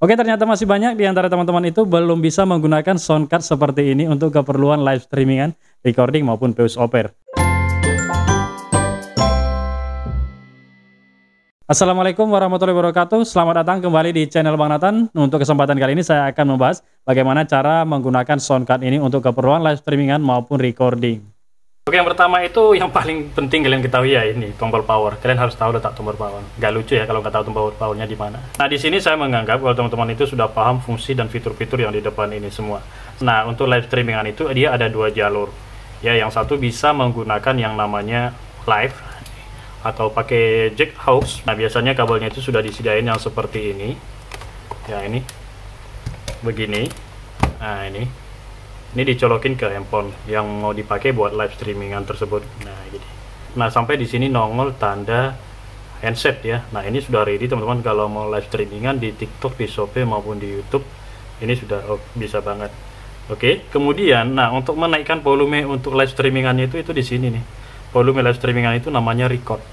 Oke, ternyata masih banyak di antara teman-teman itu belum bisa menggunakan soundcard seperti ini untuk keperluan live streamingan, recording maupun voice over. Assalamualaikum warahmatullahi wabarakatuh. Selamat datang kembali di channel Bang Nathan. Untuk kesempatan kali ini saya akan membahas bagaimana cara menggunakan soundcard ini untuk keperluan live streamingan maupun recording. Oke, yang pertama itu yang paling penting kalian ketahui ya, ini tombol power. Kalian harus tahu letak tombol power. Gak lucu ya kalau nggak tahu tombol powernya di mana. Nah, di sini saya menganggap kalau teman-teman itu sudah paham fungsi dan fitur-fitur yang di depan ini semua. Nah, untuk live streamingan itu dia ada dua jalur. Ya, yang satu bisa menggunakan yang namanya live atau pakai jack aux. Nah, biasanya kabelnya itu sudah disediain yang seperti ini. Ya, ini begini. Nah, ini dicolokin ke handphone yang mau dipakai buat live streamingan tersebut. Nah, gitu. Nah, sampai di sini nongol tanda handset ya. Nah, ini sudah ready teman-teman kalau mau live streamingan di TikTok, di Shopee maupun di YouTube. Ini sudah bisa banget. Oke, kemudian nah untuk menaikkan volume untuk live streamingannya itu di sini nih. Volume live streamingan itu namanya record.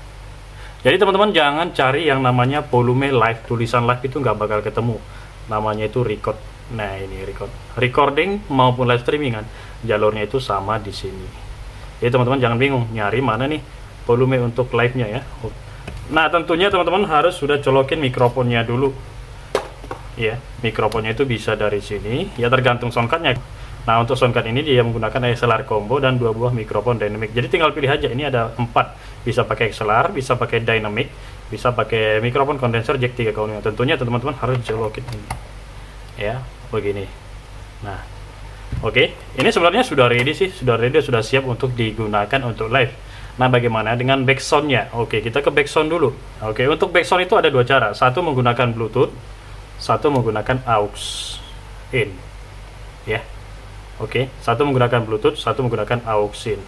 Jadi teman-teman jangan cari yang namanya volume live, tulisan live itu nggak bakal ketemu. Namanya itu record. Nah, ini recording maupun live streamingan jalurnya itu sama di sini. Jadi teman-teman jangan bingung nyari mana nih volume untuk live-nya ya. Nah, tentunya teman-teman harus sudah colokin mikrofonnya dulu. Ya, mikrofonnya itu bisa dari sini. Ya tergantung soundcardnya. Nah, untuk soundcard ini dia menggunakan XLR combo dan 2 buah mikrofon dynamic. Jadi tinggal pilih aja. Ini ada 4. Bisa pakai XLR, bisa pakai dynamic, bisa pakai mikrofon kondenser jack 3,5. Tentunya teman-teman harus colokin ini. Ya, begini. Nah, oke, ini sebenarnya sudah ready sih, sudah siap untuk digunakan untuk live. Nah, bagaimana dengan backsoundnya? Oke, kita ke backsound dulu. Oke, untuk backsound itu ada dua cara. Satu menggunakan Bluetooth, satu menggunakan aux in. Ya, oke, satu menggunakan Bluetooth, satu menggunakan aux in.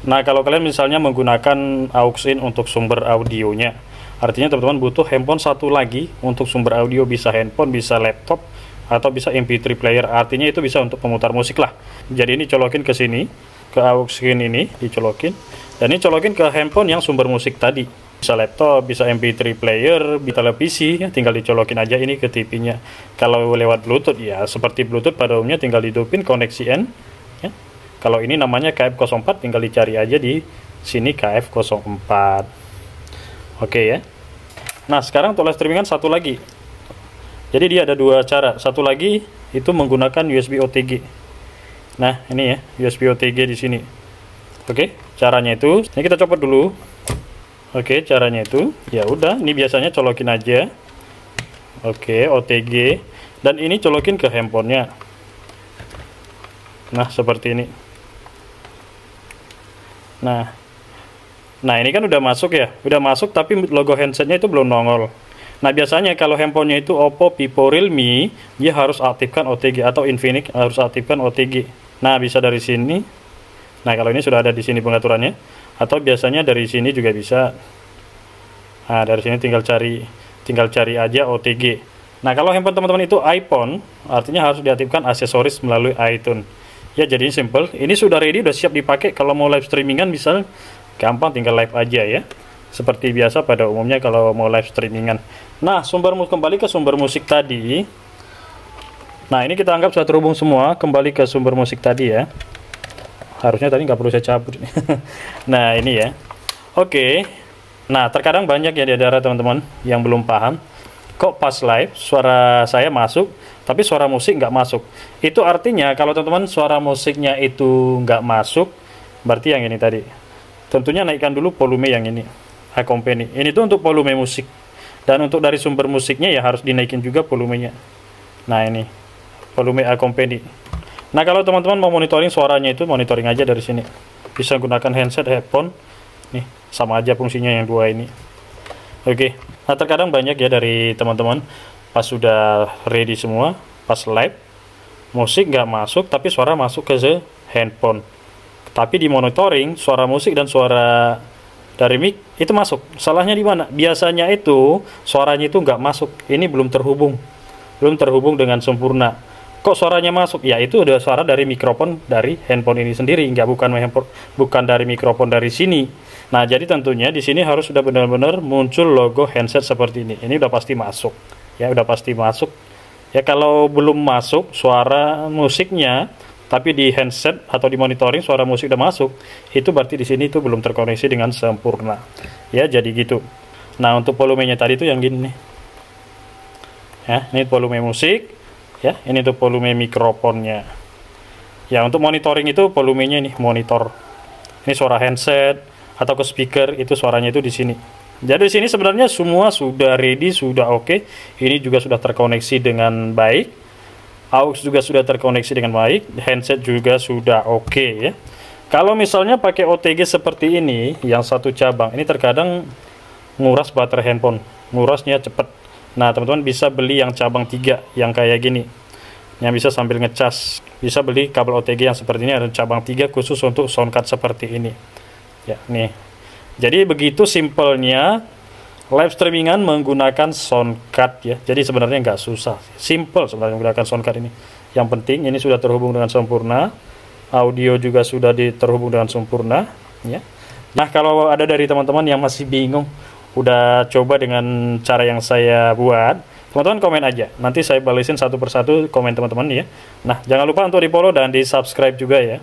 Nah, kalau kalian misalnya menggunakan aux in untuk sumber audionya, artinya teman-teman butuh handphone satu lagi untuk sumber audio, bisa handphone, bisa laptop, atau bisa MP3 player, artinya itu bisa untuk pemutar musik lah. Jadi ini colokin ke sini, ke aux in ini dicolokin, dan ini colokin ke handphone yang sumber musik tadi, bisa laptop, bisa MP3 player, bisa televisi ya, tinggal dicolokin aja ini ke TV-nya. Kalau lewat Bluetooth ya seperti Bluetooth pada umumnya tinggal dihidupin koneksi N ya. Kalau ini namanya KF04, tinggal dicari aja di sini KF04. Oke ya. Nah, sekarang untuk live streamingan satu lagi. Jadi dia ada dua cara. Satu lagi itu menggunakan USB OTG. Nah, ini ya, USB OTG di sini. Oke, caranya itu, ini kita copot dulu. Oke, caranya itu, ya udah, ini biasanya colokin aja. Oke, OTG, dan ini colokin ke handphonenya. Nah, seperti ini. Nah, ini kan udah masuk ya, udah masuk, tapi logo handsetnya itu belum nongol. Nah, biasanya kalau handphonenya itu Oppo, Vivo, Realme, dia harus aktifkan OTG, atau Infinix harus aktifkan OTG. Nah, bisa dari sini. Nah, kalau ini sudah ada di sini pengaturannya, atau biasanya dari sini juga bisa. Nah, dari sini tinggal cari aja OTG. Nah, kalau handphone teman-teman itu iPhone, artinya harus diaktifkan aksesoris melalui iTunes. Ya, jadi simple. Ini sudah ready, sudah siap dipakai. Kalau mau live streamingan bisa gampang, tinggal live aja ya. Seperti biasa pada umumnya kalau mau live streamingan. Nah, kembali ke sumber musik tadi. Nah, ini kita anggap sudah terhubung semua. Kembali ke sumber musik tadi ya. Harusnya tadi nggak perlu saya cabut. Nah, ini ya. Oke. Nah, terkadang banyak ya di daerah teman-teman yang belum paham. Kok pas live suara saya masuk, tapi suara musik nggak masuk. Itu artinya kalau teman-teman suara musiknya itu nggak masuk, berarti yang ini tadi. Tentunya naikkan dulu volume yang ini. Accompany. Ini tuh untuk volume musik. Dan untuk dari sumber musiknya ya harus dinaikin juga volumenya. Nah, ini volume accompany. Nah, kalau teman-teman mau monitoring suaranya itu monitoring aja dari sini. Bisa gunakan handset, headphone. Nih, sama aja fungsinya yang dua ini. Oke. Nah, terkadang banyak ya dari teman-teman pas sudah ready semua, pas live musik nggak masuk tapi suara masuk ke handphone. Tapi di monitoring suara musik dan suara dari mic itu masuk. Salahnya di mana? Biasanya itu suaranya itu nggak masuk. Ini belum terhubung dengan sempurna. Kok suaranya masuk? Ya itu udah suara dari mikrofon dari handphone ini sendiri, nggak bukan dari mikrofon dari sini. Nah, jadi tentunya di sini harus sudah benar-benar muncul logo handset seperti ini. Ini udah pasti masuk. Ya, udah pasti masuk Ya, kalau belum masuk suara musiknya, tapi di handset atau di monitoring suara musik udah masuk, itu berarti di sini itu belum terkoneksi dengan sempurna. Ya, jadi gitu. Nah, untuk volumenya tadi itu yang gini nih. Ya, ini volume musik. Ya, ini tuh volume mikrofonnya. Ya, untuk monitoring itu volumenya nih monitor. Ini suara handset atau ke speaker, itu suaranya itu di sini. Jadi di sini sebenarnya semua sudah ready, sudah oke. Ini juga sudah terkoneksi dengan baik. AUX juga sudah terkoneksi dengan baik. Handset juga sudah oke ya. Kalau misalnya pakai OTG seperti ini, yang satu cabang, ini terkadang nguras baterai handphone. Ngurasnya cepet. Nah, teman-teman bisa beli yang cabang 3, yang kayak gini. Yang bisa sambil ngecas. Bisa beli kabel OTG yang seperti ini, ada cabang 3 khusus untuk soundcard seperti ini. Ya, nih. Jadi begitu simpelnya live streamingan menggunakan soundcard ya. Jadi sebenarnya nggak susah, simple sebenarnya menggunakan soundcard ini. Yang penting ini sudah terhubung dengan sempurna, audio juga sudah terhubung dengan sempurna ya. Nah, kalau ada dari teman-teman yang masih bingung, udah coba dengan cara yang saya buat, teman-teman komen aja. Nanti saya balesin satu persatu komen teman-teman ya. Nah, jangan lupa untuk di follow dan di subscribe juga ya.